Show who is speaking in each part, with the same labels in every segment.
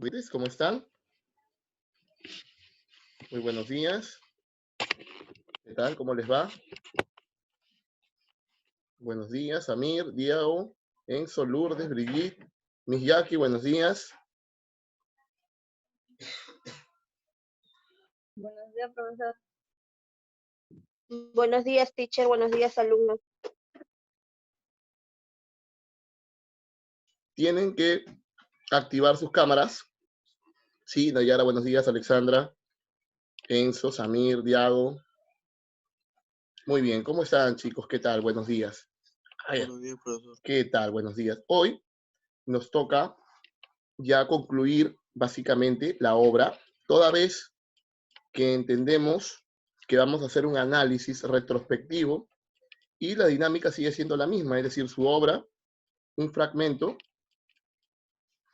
Speaker 1: Luis, ¿cómo están? Muy buenos días. ¿Qué tal? ¿Cómo les va? Buenos días, Amir, Diego, Enzo, Lourdes, Brigitte, Miss Jackie, buenos días.
Speaker 2: Buenos días, profesor. Buenos días, teacher. Buenos días, alumnos.
Speaker 1: Tienen que activar sus cámaras. Sí, Nayara, buenos días, Alexandra, Enzo, Samir, Diego. Muy bien, ¿cómo están, chicos? ¿Qué tal? Buenos días.
Speaker 3: Buenos días, profesor.
Speaker 1: ¿Qué tal? Buenos días. Hoy nos toca ya concluir básicamente la obra, toda vez que entendemos que vamos a hacer un análisis retrospectivo y la dinámica sigue siendo la misma, es decir, su obra, un fragmento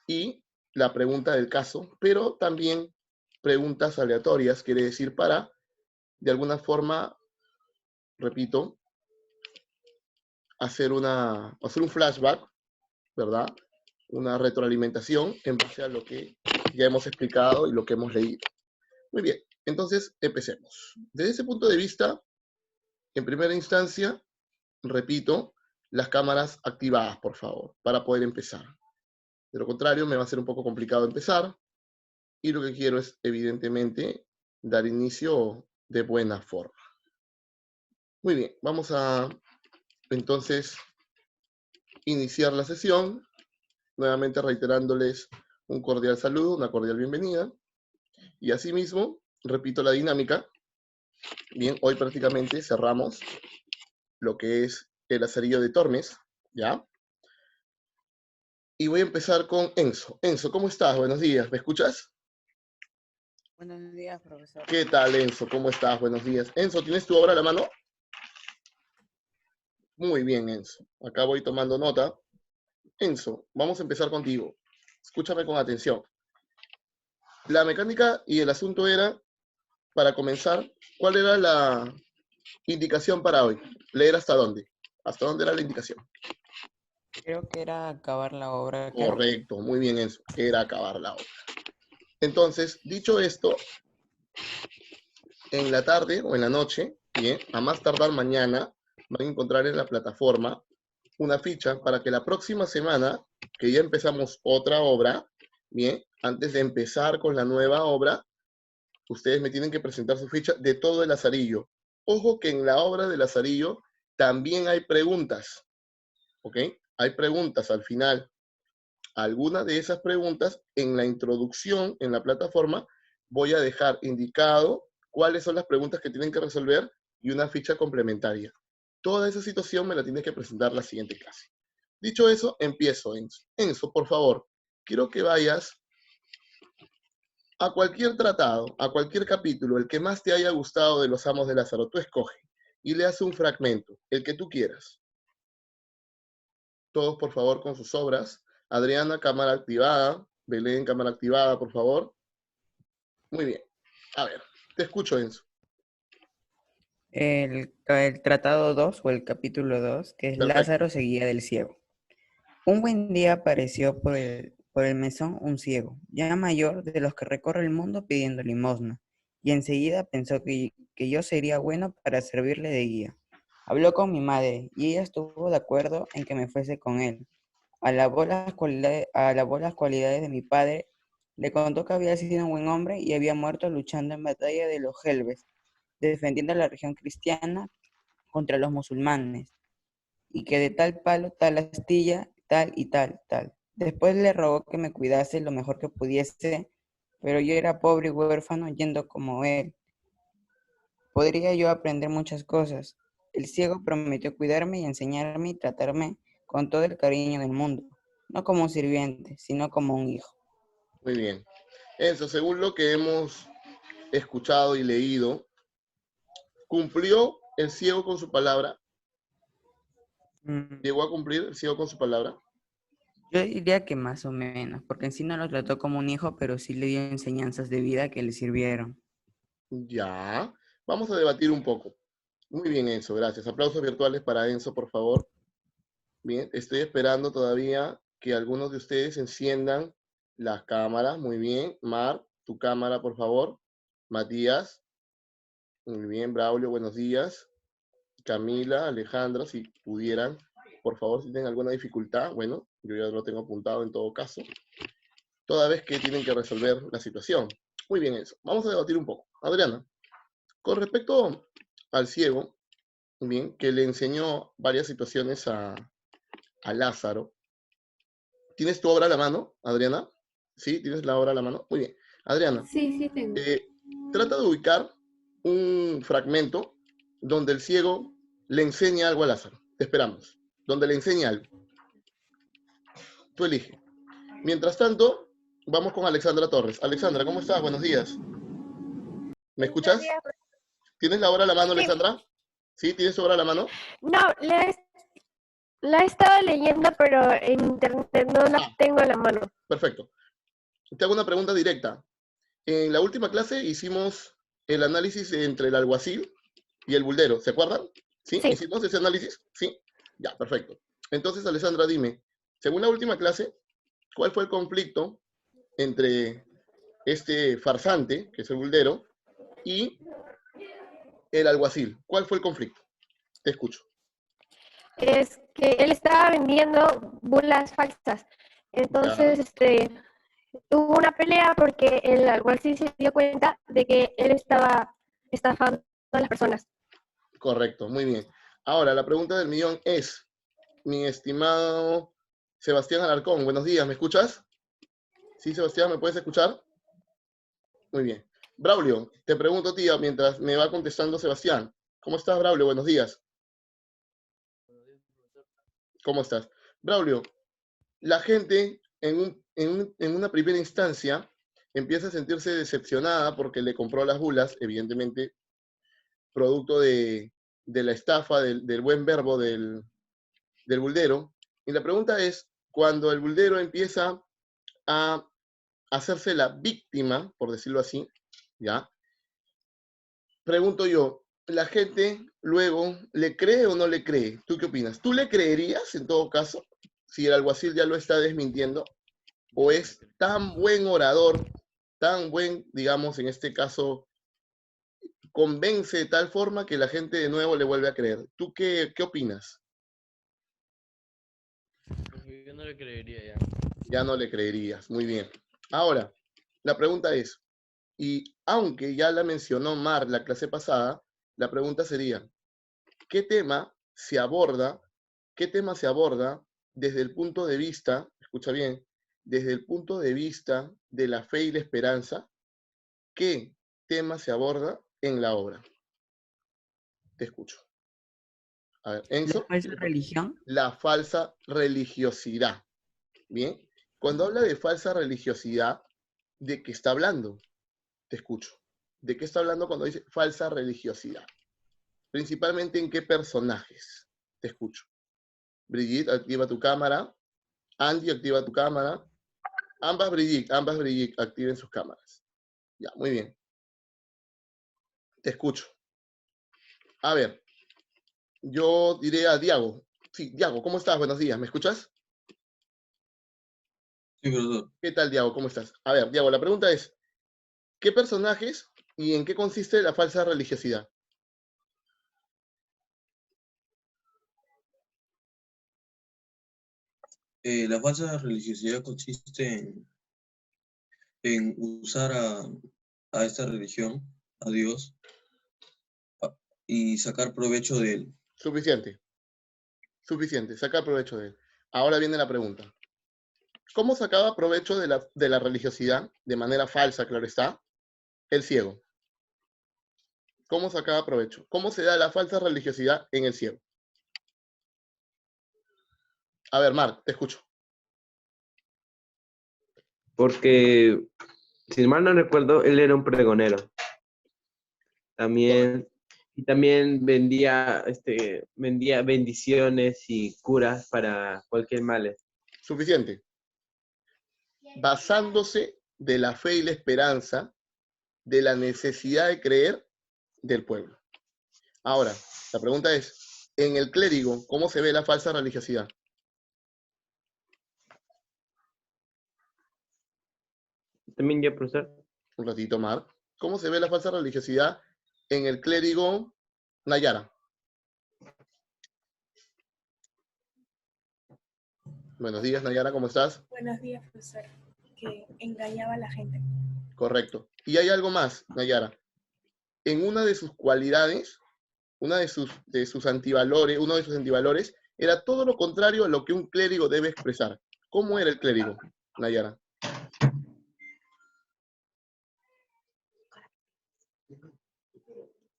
Speaker 1: y la pregunta del caso, pero también preguntas aleatorias, quiere decir para, de alguna forma, repito, hacer un flashback, ¿verdad? Una retroalimentación en base a lo que ya hemos explicado y lo que hemos leído. Muy bien, entonces empecemos. Desde ese punto de vista, en primera instancia, repito, las cámaras activadas, por favor, para poder empezar. De lo contrario, me va a ser un poco complicado empezar y lo que quiero es, evidentemente, dar inicio de buena forma. Muy bien, vamos a entonces iniciar la sesión, nuevamente reiterándoles un cordial saludo, una cordial bienvenida y asimismo, repito la dinámica. Bien, hoy prácticamente cerramos lo que es el Lazarillo de Tormes, ¿ya? Y voy a empezar con Enzo. Enzo, ¿cómo estás? Buenos días, ¿me escuchas?
Speaker 4: Buenos días, profesor.
Speaker 1: ¿Qué tal, Enzo? ¿Cómo estás? Buenos días. Enzo, ¿tienes tu obra a la mano? Muy bien, Enzo. Acá voy tomando nota. Enzo, vamos a empezar contigo. Escúchame con atención. La mecánica y el asunto era, para comenzar, ¿cuál era la indicación para hoy? ¿Leer hasta dónde? ¿Hasta dónde era la indicación?
Speaker 4: Creo que era acabar la obra.
Speaker 1: Correcto, muy bien, Enzo. Era acabar la obra. Entonces, dicho esto, en la tarde o en la noche, bien, a más tardar mañana, van a encontrar en la plataforma una ficha para que la próxima semana, que ya empezamos otra obra, bien, antes de empezar con la nueva obra, ustedes me tienen que presentar su ficha de todo el Lazarillo. Ojo que en la obra del Lazarillo también hay preguntas, ¿ok? Hay preguntas al final. Algunas de esas preguntas en la introducción, en la plataforma, voy a dejar indicado cuáles son las preguntas que tienen que resolver y una ficha complementaria. Toda esa situación me la tienes que presentar la siguiente clase. Dicho eso, empiezo, Enzo. Enzo, por favor, quiero que vayas a cualquier tratado, a cualquier capítulo, el que más te haya gustado de los Amos de Lázaro, tú escoge y le haces un fragmento, el que tú quieras. Todos, por favor, con sus obras. Adriana, cámara activada. Belén, cámara activada, por favor. Muy bien. A ver, te escucho, Enzo.
Speaker 4: El tratado 2 o el capítulo 2, que es
Speaker 1: Perfecto.
Speaker 4: Lázaro seguía del ciego. Un buen día apareció por el mesón un ciego, ya mayor, de los que recorre el mundo pidiendo limosna, y enseguida pensó que yo sería bueno para servirle de guía. Habló con mi madre, y ella estuvo de acuerdo en que me fuese con él. Alabó las cualidades de mi padre, le contó que había sido un buen hombre y había muerto luchando en batalla de los Helves, defendiendo la religión cristiana contra los musulmanes, y que de tal palo, tal astilla, tal y tal, tal. Después le rogó que me cuidase lo mejor que pudiese, pero yo era pobre y huérfano yendo como él. Podría yo aprender muchas cosas. El ciego prometió cuidarme y enseñarme y tratarme con todo el cariño del mundo, no como un sirviente, sino como un hijo.
Speaker 1: Muy bien. Enzo, según lo que hemos escuchado y leído, ¿cumplió el ciego con su palabra? ¿Llegó a cumplir el ciego con su palabra?
Speaker 4: Yo diría que más o menos, porque en sí no lo trató como un hijo, pero sí le dio enseñanzas de vida que le sirvieron.
Speaker 1: Ya. Vamos a debatir un poco. Muy bien, Enzo, gracias. Aplausos virtuales para Enzo, por favor. Bien, estoy esperando todavía que algunos de ustedes enciendan Las cámaras, muy bien. Mar, tu cámara, por favor. Matías, muy bien. Braulio, buenos días. Camila, Alejandra, si pudieran, por favor, si tienen alguna dificultad, bueno, yo ya lo tengo apuntado en todo caso, toda vez que tienen que resolver la situación. Muy bien eso. Vamos a debatir un poco. Adriana, con respecto al ciego, bien, que le enseñó varias situaciones a Lázaro, ¿tienes tu obra a la mano, Adriana? ¿Sí? ¿Tienes la obra a la mano? Muy bien. Adriana,
Speaker 5: Sí, sí tengo.
Speaker 1: trata de ubicar un fragmento donde el ciego le enseña algo a Lázaro. Te esperamos. Donde le enseña algo. Tú elige. Mientras tanto, vamos con Alexandra Torres. Alexandra, ¿cómo estás? Buenos días. ¿Me
Speaker 2: Buenos
Speaker 1: escuchas?
Speaker 2: días.
Speaker 1: ¿Tienes la obra a la mano,
Speaker 2: Sí.
Speaker 1: Alexandra? ¿Sí? ¿Tienes tu obra a la mano?
Speaker 2: No, la he estado leyendo, pero en internet no la tengo a la mano.
Speaker 1: Perfecto. Te hago una pregunta directa. En la última clase hicimos el análisis entre el alguacil y el buldero. ¿Se acuerdan? ¿Sí?
Speaker 2: Sí.
Speaker 1: ¿Hicimos ese análisis? Sí. Ya, perfecto. Entonces, Alexandra, dime, según la última clase, ¿cuál fue el conflicto entre este farsante, que es el buldero, y el alguacil? ¿Cuál fue el conflicto? Te escucho.
Speaker 2: Es que él estaba vendiendo bulas falsas. Entonces, hubo una pelea porque el alguacil se dio cuenta de que él estaba estafando a las personas.
Speaker 1: Correcto, muy bien. Ahora, la pregunta del millón es, mi estimado Sebastián Alarcón, buenos días, ¿me escuchas? Sí, Sebastián, ¿me puedes escuchar? Muy bien. Braulio, te pregunto, tía, mientras me va contestando Sebastián. ¿Cómo estás, Braulio? Buenos días. ¿Cómo estás? Braulio, la gente en una primera instancia empieza a sentirse decepcionada porque le compró las bulas, evidentemente, producto de la estafa, del buen verbo del buldero. Y la pregunta es, cuando el buldero empieza a hacerse la víctima, por decirlo así, ¿ya? Pregunto yo, ¿la gente luego le cree o no le cree? ¿Tú qué opinas? ¿Tú le creerías en todo caso si el alguacil ya lo está desmintiendo? ¿O es tan buen orador, tan buen, digamos, en este caso, convence de tal forma que la gente de nuevo le vuelve a creer? ¿Tú qué opinas?
Speaker 3: Yo no le creería ya.
Speaker 1: Ya no le creerías. Muy bien. Ahora, la pregunta es, y aunque ya la mencionó Mar la clase pasada, la pregunta sería, ¿qué tema se aborda? ¿Qué tema se aborda desde el punto de vista, escucha bien, desde el punto de vista de la fe y la esperanza? ¿Qué tema se aborda en la obra? Te escucho. A ver,
Speaker 4: ¿La
Speaker 1: Enzo.
Speaker 4: falsa religión?
Speaker 1: La falsa religiosidad. Bien. Cuando habla de falsa religiosidad, ¿de qué está hablando? Te escucho. ¿De qué está hablando cuando dice falsa religiosidad? Principalmente en qué personajes. Te escucho. Brigitte, activa tu cámara. Andy, activa tu cámara. Ambas Brigitte, activen sus cámaras. Ya, muy bien. Te escucho. A ver, yo diré a Diago. Sí, Diago, ¿cómo estás? Buenos días, ¿me escuchas?
Speaker 3: Sí, profesor.
Speaker 1: ¿Qué tal, Diago? ¿Cómo estás? A ver, Diago, la pregunta es, ¿qué personajes y en qué consiste la falsa religiosidad?
Speaker 3: La falsa religiosidad consiste en usar a esta religión, a Dios, y sacar provecho de él.
Speaker 1: Suficiente. Suficiente. Sacar provecho de él. Ahora viene la pregunta. ¿Cómo sacaba provecho de la religiosidad de manera falsa, claro está? El ciego. ¿Cómo sacaba provecho? ¿Cómo se da la falsa religiosidad en el ciego? A ver, Marc, te escucho.
Speaker 6: Porque, si mal no recuerdo, él era un pregonero. También, y también vendía bendiciones y curas para cualquier mal.
Speaker 1: Suficiente. Basándose de la fe y la esperanza, de la necesidad de creer del pueblo. Ahora, la pregunta es, en el clérigo, ¿cómo se ve la falsa religiosidad?
Speaker 6: también ya, profesor.
Speaker 1: Un ratito, Marc. ¿Cómo se ve la falsa religiosidad en el clérigo Nayara? Buenos días, Nayara, ¿cómo estás?
Speaker 5: Buenos días, profesor. Que engañaba a la gente.
Speaker 1: Correcto. Y hay algo más, Nayara. En una de sus cualidades, uno de sus antivalores era todo lo contrario a lo que un clérigo debe expresar. ¿Cómo era el clérigo, Nayara?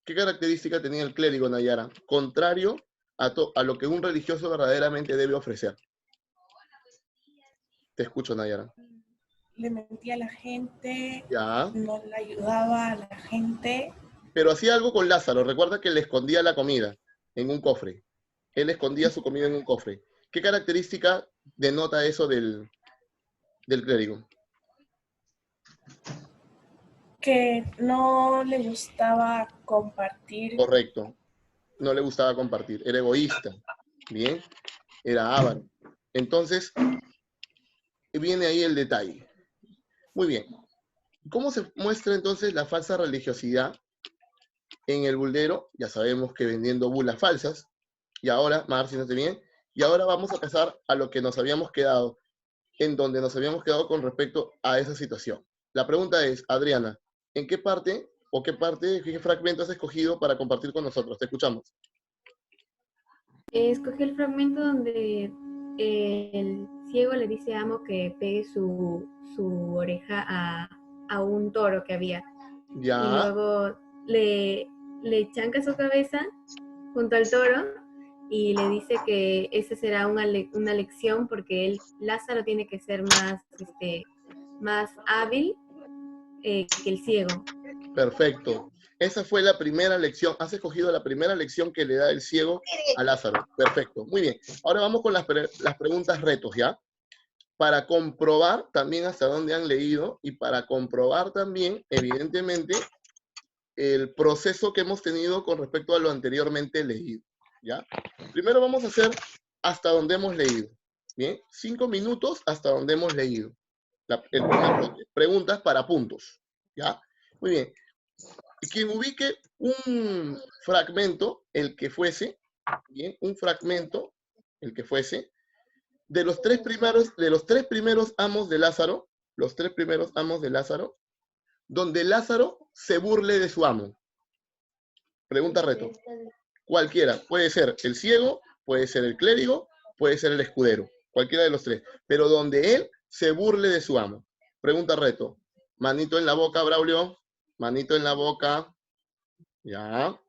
Speaker 1: ¿Qué característica tenía el clérigo, Nayara? Contrario a lo que un religioso verdaderamente debe ofrecer. Te escucho, Nayara.
Speaker 5: Le mentía a la gente,
Speaker 1: Ya.
Speaker 5: no le ayudaba a la gente.
Speaker 1: Pero hacía algo con Lázaro. Recuerda que le escondía la comida en un cofre. Él escondía su comida en un cofre. ¿Qué característica denota eso del clérigo?
Speaker 5: Que no le gustaba compartir.
Speaker 1: Correcto. No le gustaba compartir. Era egoísta. Bien. Era avaro. Entonces, viene ahí el detalle. Muy bien. ¿Cómo se muestra entonces la falsa religiosidad en el buldero? Ya sabemos que vendiendo bulas falsas. Y ahora, Marci, ¿no te bien? Y ahora vamos a pasar a lo que nos habíamos quedado, en donde nos habíamos quedado con respecto a esa situación. La pregunta es, Adriana, ¿en qué parte qué fragmento has escogido para compartir con nosotros? Te escuchamos.
Speaker 7: Escogí el fragmento donde el ciego le dice a Amo que pegue su oreja a un toro que había.
Speaker 1: Ya.
Speaker 7: Y luego le chanca su cabeza junto al toro y le dice que esa será una lección porque Lázaro tiene que ser más hábil que el ciego.
Speaker 1: Perfecto. Esa fue la primera lección. Has escogido la primera lección que le da el ciego a Lázaro. Perfecto. Muy bien. Ahora vamos con las preguntas retos, ¿ya? Para comprobar también hasta dónde han leído y para comprobar también, evidentemente, el proceso que hemos tenido con respecto a lo anteriormente leído, ¿ya? Primero vamos a hacer hasta donde hemos leído, ¿bien? 5 minutos hasta donde hemos leído. El primer bloque. Preguntas para puntos, ¿ya? Muy bien. Quien ubique un fragmento, el que fuese, ¿bien? Un fragmento, el que fuese, de los tres primeros amos de Lázaro, donde Lázaro se burle de su amo. Pregunta reto. Cualquiera. Puede ser el ciego, puede ser el clérigo, puede ser el escudero. Cualquiera de los tres. Pero donde él se burle de su amo. Pregunta reto. Manito en la boca, Braulio. Manito en la boca. Ya.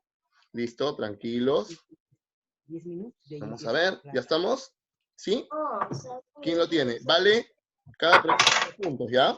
Speaker 1: Listo, tranquilos. Vamos a ver. ¿Ya estamos? ¿Sí? ¿Quién lo tiene? Vale cada 3 puntos, ¿ya?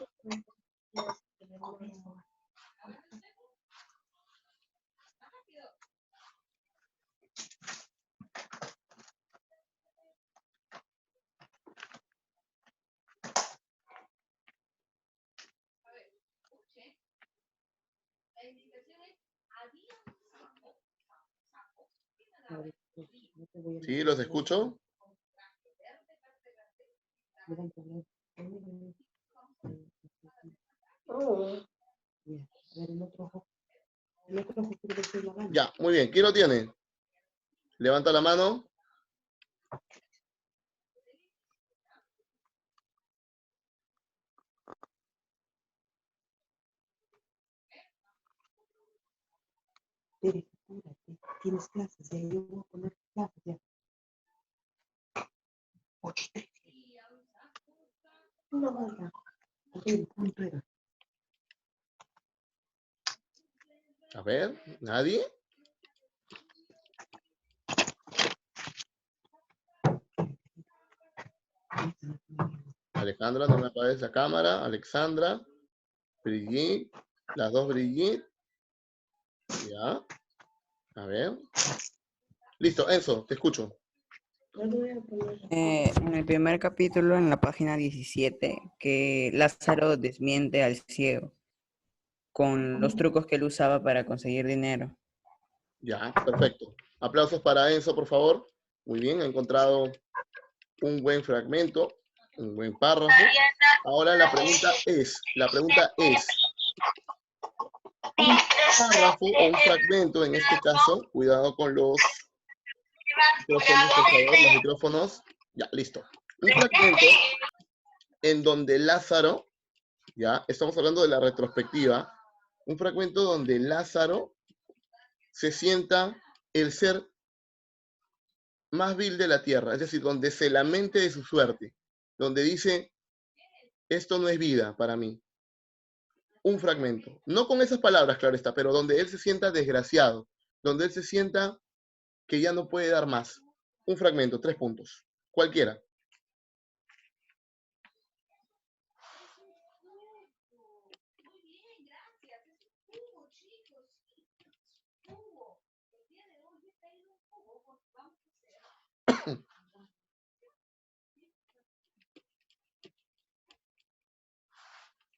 Speaker 1: Sí, los escucho. Ya, muy bien. ¿Quién lo tiene? Levanta la mano.
Speaker 8: Tienes clases, ya yo voy a poner clases ya. 8:30. Una hora. Punto era.
Speaker 1: A ver, ¿nadie? Alejandra, no me apagues la cámara. Alexandra, Brigitte, las dos Brigitte. Ya. A ver. Listo, Enzo, te escucho.
Speaker 4: En el primer capítulo, en la página 17, que Lázaro desmiente al ciego con los trucos que él usaba para conseguir dinero.
Speaker 1: Ya, perfecto. Aplausos para Enzo, por favor. Muy bien, ha encontrado un buen fragmento, un buen párrafo. Ahora la pregunta es, un párrafo o un fragmento, en este caso, cuidado con los micrófonos, por favor, los micrófonos, ya, listo. Un fragmento en donde Lázaro, ya, estamos hablando de la retrospectiva, un fragmento donde Lázaro se sienta el ser más vil de la tierra, es decir, donde se lamente de su suerte, donde dice, esto no es vida para mí. Un fragmento, no con esas palabras, claro está, pero donde él se sienta desgraciado, donde él se sienta que ya no puede dar más. Un fragmento, 3 puntos, cualquiera.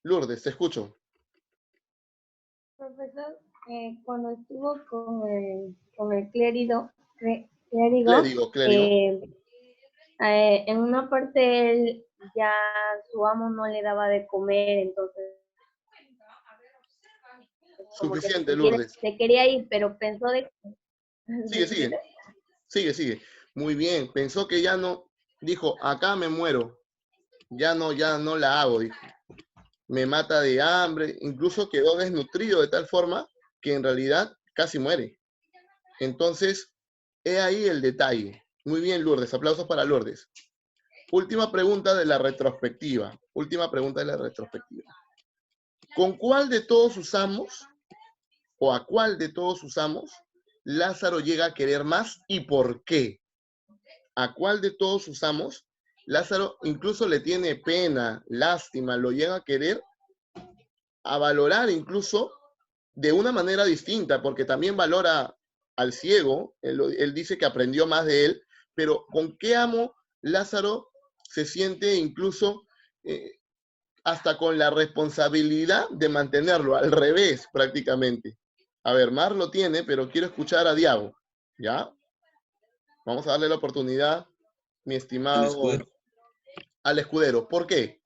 Speaker 1: Lourdes, te escucho.
Speaker 2: Profesor, cuando estuvo con el clérigo,
Speaker 1: Clérigo.
Speaker 2: en una parte él ya su amo no le daba de comer, entonces como que
Speaker 1: Suficiente, Lourdes.
Speaker 2: se quería ir, pero pensó de
Speaker 1: Sigue. Muy bien, pensó que ya no, dijo, acá me muero, ya no la hago, dijo. Me mata de hambre, incluso quedó desnutrido de tal forma que en realidad casi muere. Entonces, he ahí el detalle. Muy bien, Lourdes, aplausos para Lourdes. Última pregunta de la retrospectiva. ¿Con cuál de todos sus amos, o a cuál de todos sus amos, Lázaro llega a querer más y por qué? ¿A cuál de todos sus amos Lázaro incluso le tiene pena, lástima, lo llega a querer, a valorar incluso de una manera distinta, porque también valora al ciego, él dice que aprendió más de él, pero ¿con qué amo Lázaro se siente incluso hasta con la responsabilidad de mantenerlo? Al revés, prácticamente. A ver, Mar lo tiene, pero quiero escuchar a Diago, ¿ya? Vamos a darle la oportunidad, mi estimado, al escudero. ¿Por qué?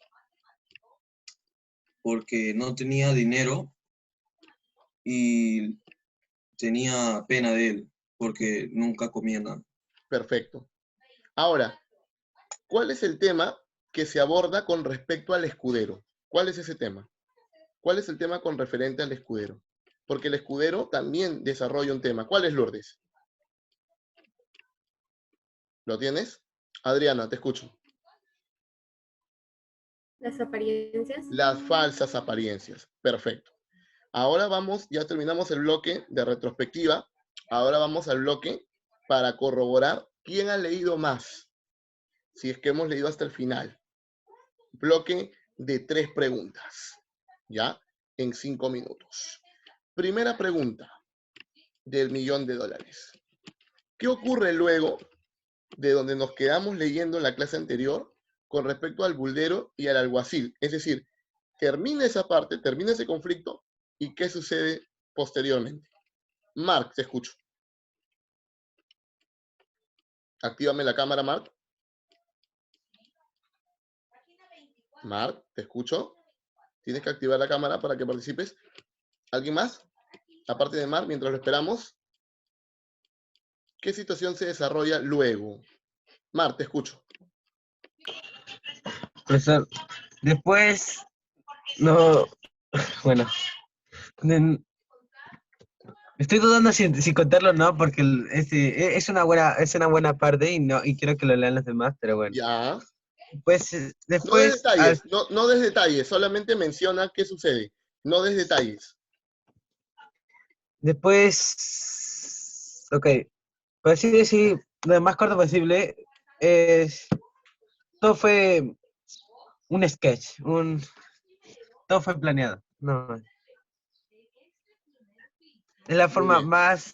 Speaker 3: Porque no tenía dinero y tenía pena de él, porque nunca comía nada.
Speaker 1: Perfecto. Ahora, ¿cuál es el tema que se aborda con respecto al escudero? ¿Cuál es ese tema? ¿Cuál es el tema con referente al escudero? Porque el escudero también desarrolla un tema. ¿Cuál es, Lourdes? ¿Lo tienes? Adriana, te escucho.
Speaker 7: Las apariencias.
Speaker 1: Las falsas apariencias. Perfecto. Ahora vamos, ya terminamos el bloque de retrospectiva. Ahora vamos al bloque para corroborar quién ha leído más. Si es que hemos leído hasta el final. Bloque de 3 preguntas. ¿Ya? En 5 minutos. Primera pregunta del $1.000.000. ¿Qué ocurre luego de donde nos quedamos leyendo en la clase anterior con respecto al buldero y al alguacil? Es decir, termina esa parte, termina ese conflicto y ¿qué sucede posteriormente? Marc, te escucho. Actívame la cámara, Marc. Marc, te escucho. Tienes que activar la cámara para que participes. ¿Alguien más? Aparte de Marc, mientras lo esperamos. ¿Qué situación se desarrolla luego? Marc, te escucho.
Speaker 6: Profesor, después, no, bueno, estoy dudando si contarlo o no, porque es una buena parte y quiero que lo lean los demás, pero bueno.
Speaker 1: Ya.
Speaker 6: Pues
Speaker 1: No des
Speaker 6: después,
Speaker 1: detalles, no des detalles, solamente menciona qué sucede. No des detalles.
Speaker 6: después, ok, por así decir, lo más corto posible, todo fue un sketch, todo fue planeado. No, es la forma más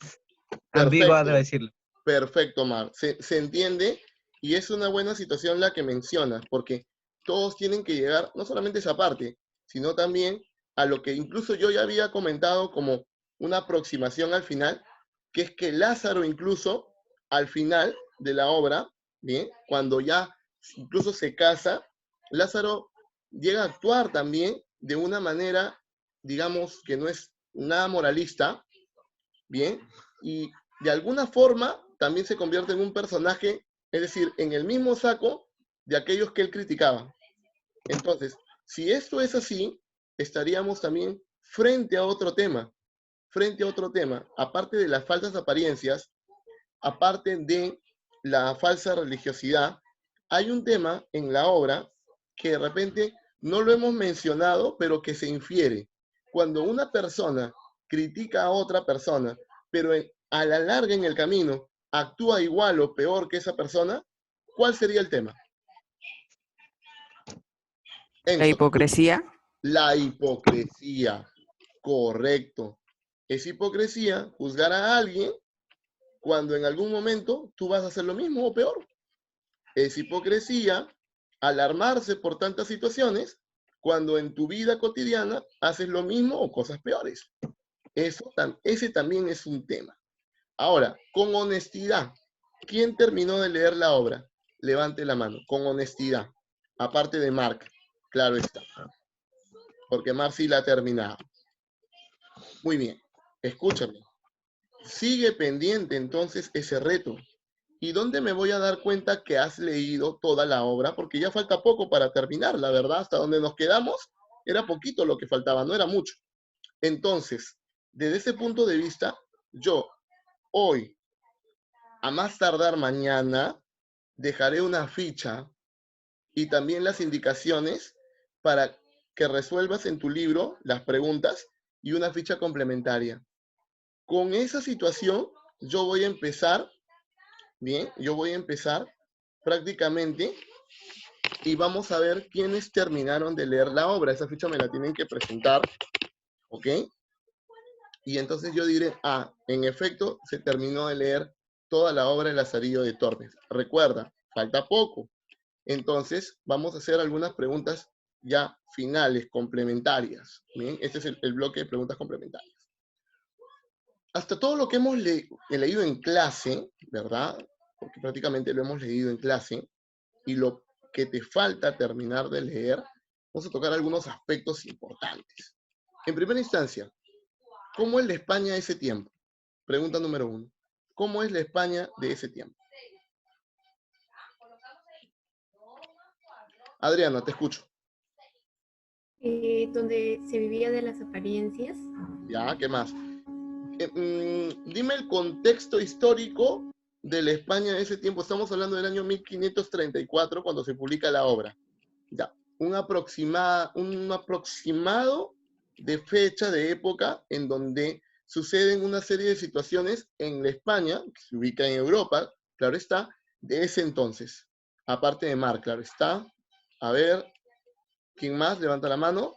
Speaker 6: ambigua de decirlo.
Speaker 1: Perfecto, Mar. Se entiende y es una buena situación la que mencionas, porque todos tienen que llegar, no solamente a esa parte, sino también a lo que incluso yo ya había comentado como una aproximación al final, que es que Lázaro incluso al final de la obra, bien, cuando ya incluso se casa, Lázaro llega a actuar también de una manera, digamos, que no es nada moralista, ¿bien? Y de alguna forma también se convierte en un personaje, es decir, en el mismo saco de aquellos que él criticaba. Entonces, si esto es así, estaríamos también frente a otro tema, aparte de las falsas apariencias, aparte de la falsa religiosidad, hay un tema en la obra que de repente no lo hemos mencionado, pero que se infiere. Cuando una persona critica a otra persona, pero a la larga en el camino actúa igual o peor que esa persona, ¿cuál sería el tema?
Speaker 4: La
Speaker 1: Enzo,
Speaker 4: hipocresía.
Speaker 1: la hipocresía, correcto. Es hipocresía juzgar a alguien cuando en algún momento tú vas a hacer lo mismo o peor. Es hipocresía alarmarse por tantas situaciones cuando en tu vida cotidiana haces lo mismo o cosas peores. Ese también es un tema. Ahora, con honestidad, ¿quién terminó de leer la obra? Levante la mano, con honestidad. Aparte de Mark, claro está. Porque Mark sí la ha terminado. Muy bien, escúchame. Sigue pendiente entonces ese reto. ¿Y dónde me voy a dar cuenta que has leído toda la obra? Porque ya falta poco para terminar, la verdad, hasta donde nos quedamos, era poquito lo que faltaba, no era mucho. Entonces, desde ese punto de vista, yo hoy, a más tardar mañana, dejaré una ficha y también las indicaciones para que resuelvas en tu libro las preguntas y una ficha complementaria. Con esa situación, yo voy a empezar, bien, yo voy a empezar prácticamente y vamos a ver quiénes terminaron de leer la obra. Esa ficha me la tienen que presentar, ¿ok? Y entonces yo diré, en efecto, se terminó de leer toda la obra El Lazarillo de Tormes. Recuerda, falta poco. Entonces, vamos a hacer algunas preguntas ya finales, complementarias. ¿Bien? Este es el bloque de preguntas complementarias. Hasta todo lo que hemos leído en clase, ¿verdad? Porque prácticamente lo hemos leído en clase, y lo que te falta terminar de leer, vamos a tocar algunos aspectos importantes. En primera instancia, ¿cómo es la España de ese tiempo? Pregunta número 1. ¿Cómo es la España de ese tiempo? Adriana, te escucho.
Speaker 7: Donde se vivía de las apariencias.
Speaker 1: Ya, ¿qué más? Dime el contexto histórico de la España de ese tiempo. Estamos hablando del año 1534, cuando se publica la obra. Ya, un aproximado de fecha, de época, en donde suceden una serie de situaciones en la España, que se ubica en Europa, claro está, de ese entonces. Aparte de Mar, claro está. A ver, ¿quién más? Levanta la mano.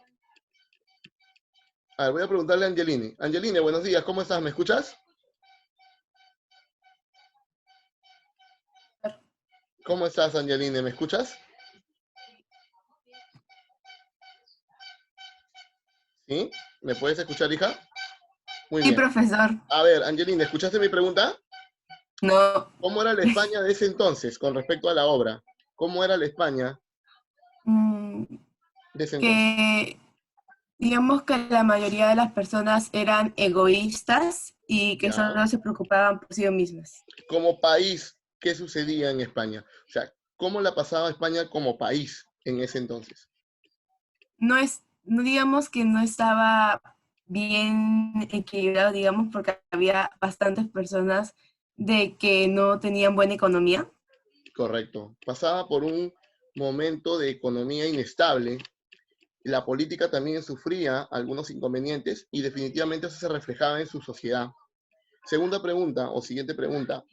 Speaker 1: A ver, voy a preguntarle a Angeline. Angeline, buenos días, ¿cómo estás? ¿Me escuchas? ¿Cómo estás, Angeline? ¿Me escuchas? ¿Sí? ¿Me puedes escuchar, hija? Muy
Speaker 9: Sí,
Speaker 1: bien.
Speaker 9: profesor.
Speaker 1: A ver, Angeline, ¿escuchaste mi pregunta?
Speaker 9: No.
Speaker 1: ¿Cómo era la España de ese entonces con respecto a la obra? ¿Cómo era la España de ese entonces?
Speaker 9: Que digamos que la mayoría de las personas eran egoístas y que
Speaker 1: Ya.
Speaker 9: solo se preocupaban por sí mismas.
Speaker 1: Como país, ¿qué sucedía en España? O sea, ¿cómo la pasaba España como país en ese entonces?
Speaker 9: No digamos que no estaba bien equilibrado, digamos, porque había bastantes personas de que no tenían buena economía.
Speaker 1: Correcto. Pasaba por un momento de economía inestable. La política también sufría algunos inconvenientes y definitivamente eso se reflejaba en su sociedad. Segunda pregunta, o siguiente pregunta.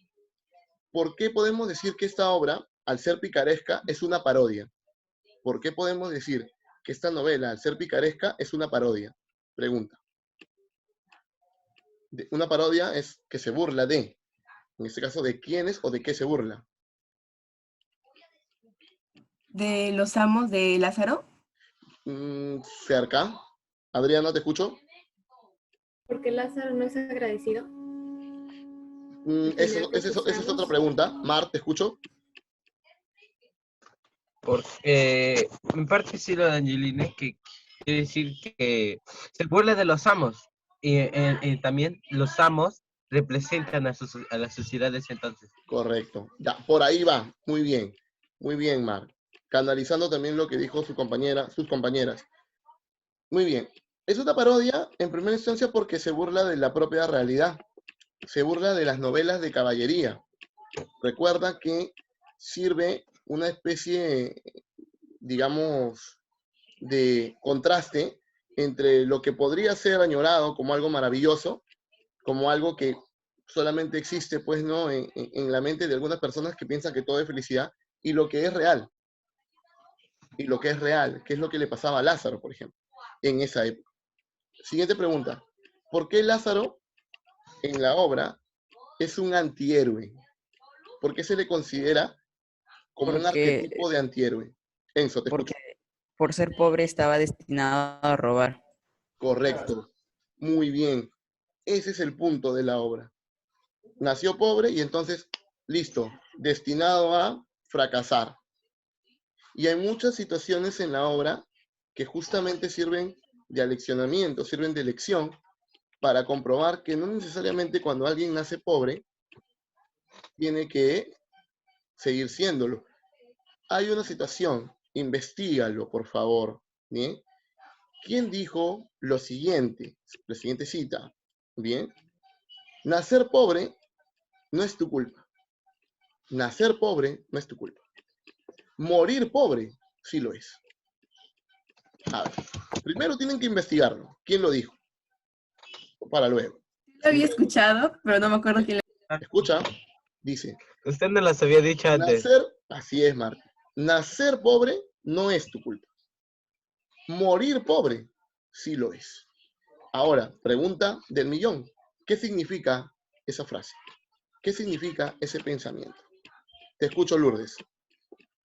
Speaker 1: ¿Por qué podemos decir que esta obra, al ser picaresca, es una parodia? ¿Por qué podemos decir que esta novela, al ser picaresca, es una parodia? Pregunta. Una parodia es que se burla de, en este caso, ¿de quiénes o de qué se burla?
Speaker 9: ¿De los amos de Lázaro?
Speaker 1: Cerca. Adriana, ¿te escucho?
Speaker 7: Porque Lázaro no es agradecido.
Speaker 1: Esa es otra pregunta. Mar, ¿te escucho?
Speaker 6: Porque en parte sí lo de Angelina, que quiere decir que se burla de los amos. Y también los amos representan a la sociedad de ese entonces.
Speaker 1: Correcto. Ya, por ahí va. Muy bien. Muy bien, Mark. Canalizando también lo que dijo su compañera, sus compañeras. Muy bien. Es una parodia, en primera instancia, porque se burla de la propia realidad. Se burla de las novelas de caballería. Recuerda que sirve una especie, digamos, de contraste entre lo que podría ser añorado como algo maravilloso, como algo que solamente existe, pues, ¿no? En la mente de algunas personas que piensan que todo es felicidad, y lo que es real. Y lo que es real, que es lo que le pasaba a Lázaro, por ejemplo, en esa época. Siguiente pregunta. ¿Por qué Lázaro en la obra es un antihéroe? ¿Por qué se le considera como un
Speaker 4: Porque,
Speaker 1: arquetipo de antihéroe? Enzo, te escucho.
Speaker 4: porque por ser pobre estaba destinado a robar.
Speaker 1: Correcto. Muy bien. Ese es el punto de la obra. Nació pobre y entonces, listo, destinado a fracasar. Y hay muchas situaciones en la obra que justamente sirven de aleccionamiento, sirven de lección para comprobar que no necesariamente cuando alguien nace pobre tiene que seguir siéndolo. Hay una situación, investígalo, por favor. ¿Bien? ¿Quién dijo lo siguiente? La siguiente cita. ¿Bien? Nacer pobre no es tu culpa. Nacer pobre no es tu culpa. Morir pobre sí lo es. A ver, primero tienen que investigarlo. ¿Quién lo dijo? Para luego.
Speaker 9: Lo había escuchado, pero no me acuerdo quién lo...
Speaker 1: Escucha, dice,
Speaker 6: Usted no las había dicho antes.
Speaker 1: nacer, así es, Marta. Nacer pobre no es tu culpa. Morir pobre sí lo es. Ahora, pregunta del millón. ¿Qué significa esa frase? ¿Qué significa ese pensamiento? Te escucho, Lourdes.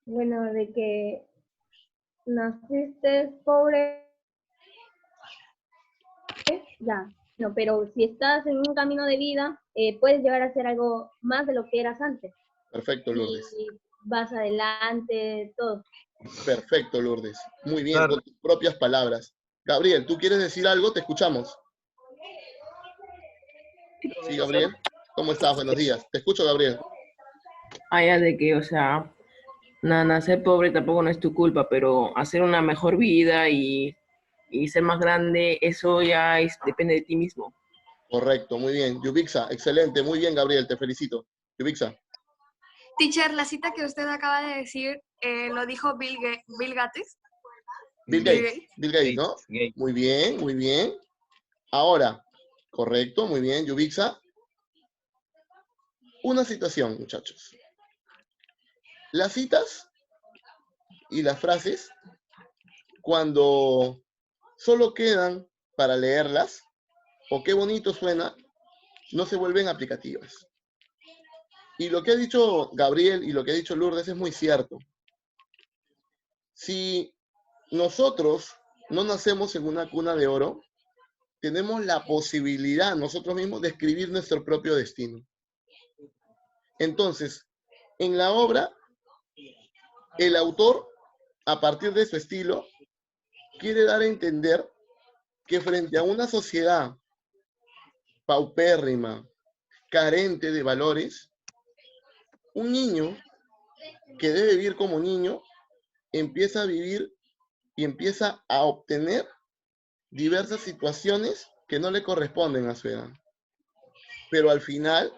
Speaker 2: Bueno, de que naciste pobre, ya, no, pero si estás en un camino de vida, puedes llegar a ser algo más de lo que eras antes.
Speaker 1: Perfecto, Lourdes.
Speaker 2: Y vas adelante, todo.
Speaker 1: Perfecto, Lourdes. Muy bien,
Speaker 6: Claro.
Speaker 1: con tus propias palabras. Gabriel, ¿tú quieres decir algo? Te escuchamos. Sí, Gabriel. ¿Cómo estás? Buenos días. Te escucho, Gabriel.
Speaker 10: Allá de que, o sea, nacer pobre tampoco no es tu culpa, pero hacer una mejor vida y ser más grande, eso ya depende de ti mismo.
Speaker 1: Correcto, muy bien. Yubixa, excelente. Muy bien, Gabriel, te felicito. Yubixa.
Speaker 5: Teacher, la cita que usted acaba de decir lo dijo Bill Gates.
Speaker 1: Bill Gates, ¿no?
Speaker 6: Gates.
Speaker 1: Muy bien, muy bien. Ahora, correcto, muy bien, Yubixa. Una situación, muchachos. Las citas y las frases, cuando solo quedan para leerlas, o qué bonito suena, no se vuelven aplicativas. Y lo que ha dicho Gabriel y lo que ha dicho Lourdes es muy cierto. Si nosotros no nacemos en una cuna de oro, tenemos la posibilidad nosotros mismos de escribir nuestro propio destino. Entonces, en la obra, el autor, a partir de su estilo, quiere dar a entender que frente a una sociedad paupérrima, carente de valores, un niño que debe vivir como niño empieza a vivir y empieza a obtener diversas situaciones que no le corresponden a su edad. Pero al final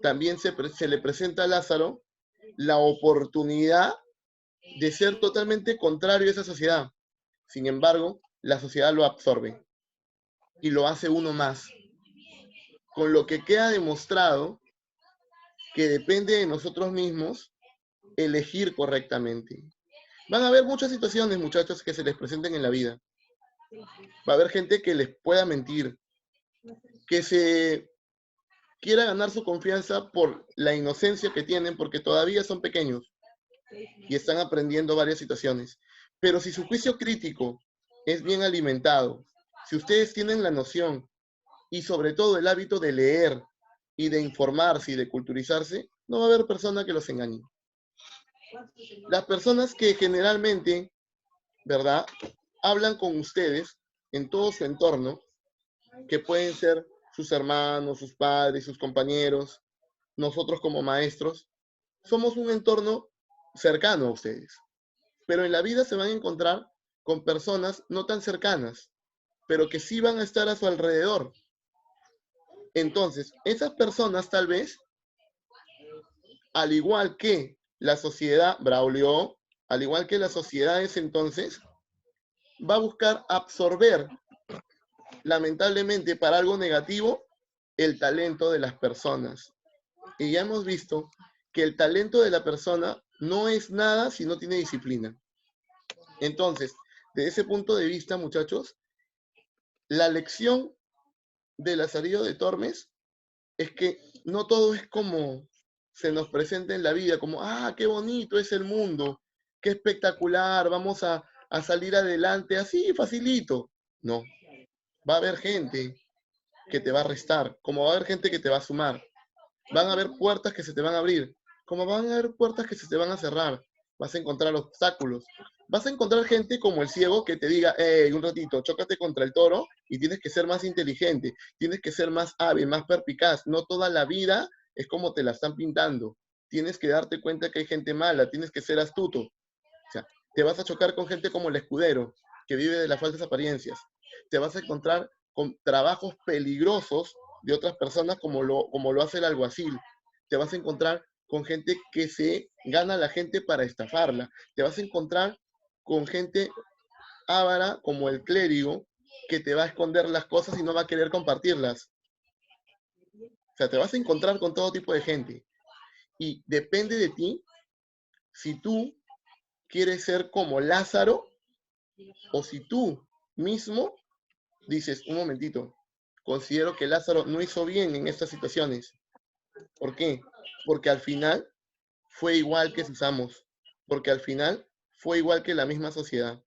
Speaker 1: también se le presenta a Lázaro la oportunidad de ser totalmente contrario a esa sociedad. Sin embargo, la sociedad lo absorbe y lo hace uno más. Con lo que queda demostrado que depende de nosotros mismos elegir correctamente. Van a haber muchas situaciones, muchachos, que se les presenten en la vida. Va a haber gente que les pueda mentir, que se quiera ganar su confianza por la inocencia que tienen, porque todavía son pequeños y están aprendiendo varias situaciones. Pero si su juicio crítico es bien alimentado, si ustedes tienen la noción y sobre todo el hábito de leer y de informarse y de culturizarse, no va a haber persona que los engañe. Las personas que generalmente, ¿verdad?, hablan con ustedes en todo su entorno, que pueden ser sus hermanos, sus padres, sus compañeros, nosotros como maestros, somos un entorno cercano a ustedes. Pero en la vida se van a encontrar con personas no tan cercanas, pero que sí van a estar a su alrededor. Entonces, esas personas tal vez, al igual que la sociedad, Braulio, al igual que las sociedades entonces, va a buscar absorber, lamentablemente para algo negativo, el talento de las personas. Y ya hemos visto que el talento de la persona no es nada si no tiene disciplina. Entonces, desde ese punto de vista, muchachos, la lección de Lazarillo de Tormes es que no todo es como se nos presenta en la vida, como, ah, qué bonito es el mundo, qué espectacular, vamos a salir adelante así, facilito. No, va a haber gente que te va a restar, como va a haber gente que te va a sumar. Van a haber puertas que se te van a abrir, como van a haber puertas que se te van a cerrar. Vas a encontrar obstáculos. Vas a encontrar gente como el ciego que te diga, hey, un ratito, chócate contra el toro y tienes que ser más inteligente, tienes que ser más hábil, más perspicaz. No toda la vida es como te la están pintando. Tienes que darte cuenta que hay gente mala, tienes que ser astuto. O sea, te vas a chocar con gente como el escudero, que vive de las falsas apariencias. Te vas a encontrar con trabajos peligrosos de otras personas como lo hace el alguacil. Te vas a encontrar con gente que se gana a la gente para estafarla. Te vas a encontrar con gente avara como el clérigo que te va a esconder las cosas y no va a querer compartirlas. O sea, te vas a encontrar con todo tipo de gente. Y depende de ti si tú quieres ser como Lázaro o si tú mismo dices, un momentito, considero que Lázaro no hizo bien en estas situaciones. ¿Por qué? Porque al final fue igual que sus amos, porque al final fue igual que la misma sociedad.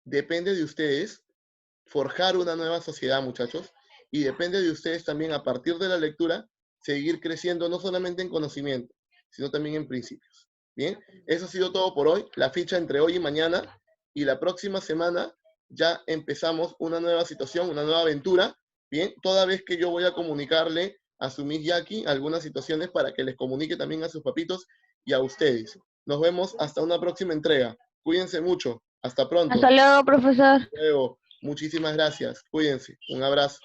Speaker 1: Depende de ustedes forjar una nueva sociedad, muchachos, y depende de ustedes también a partir de la lectura seguir creciendo no solamente en conocimiento, sino también en principios. Bien, eso ha sido todo por hoy, la ficha entre hoy y mañana, y la próxima semana ya empezamos una nueva situación, una nueva aventura, bien, toda vez que yo voy a comunicarle a su Miss Jackie algunas situaciones para que les comunique también a sus papitos y a ustedes. Nos vemos hasta una próxima entrega. Cuídense mucho. Hasta pronto.
Speaker 2: Hasta luego, profesor.
Speaker 1: Hasta luego. Muchísimas gracias. Cuídense. Un abrazo.